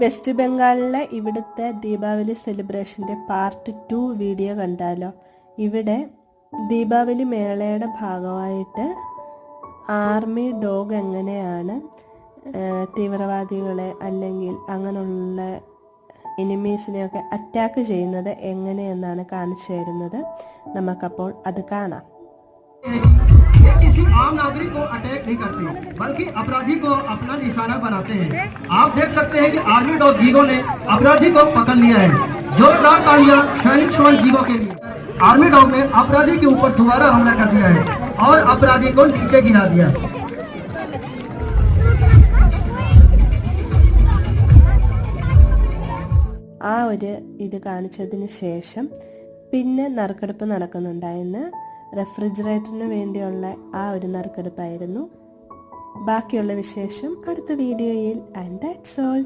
West ബംഗാളിലെ ഇവിടുത്തെ Deepavali സെലിബ്രേഷൻ്റെ part 2 video കണ്ടാലോ. ഇവിടെ ദീപാവലി മേളയുടെ ഭാഗമായിട്ട് ആർമി ഡോഗ് എങ്ങനെയാണ് തീവ്രവാദികളെ അല്ലെങ്കിൽ അങ്ങനെയുള്ള എനിമീസിനെയൊക്കെ അറ്റാക്ക് ചെയ്യുന്നത് എങ്ങനെയെന്നാണ് കാണിച്ചു തരുന്നത്. നമുക്കപ്പോൾ അത് കാണാം. किसी आम नागरिक को अटैक नहीं करते बल्कि अपराधी को अपना निशाना बनाते हैं। आप देख सकते हैं कि आर्मी डॉग जीरो ने अपराधी को पकड़ लिया है। जोरदार तालियां सैनिक श्वान जीरो के लिए। आर्मी डॉग ने अपराधी के ऊपर दोबारा हमला कर दिया है और अपराधी को नीचे गिरा दिया। ആ ഒരു ഇത് കാണിച്ചതിന് ശേഷം പിന്നെ നറുക്കെടുപ്പ് നടക്കുന്നുണ്ടായിരുന്നു. റെഫ്രിജറേറ്ററിന് വേണ്ടിയുള്ള ആ ഒരു നറുക്കെടുപ്പായിരുന്നു. ബാക്കിയുള്ള വിശേഷം അടുത്ത വീഡിയോയിൽ. And that's all.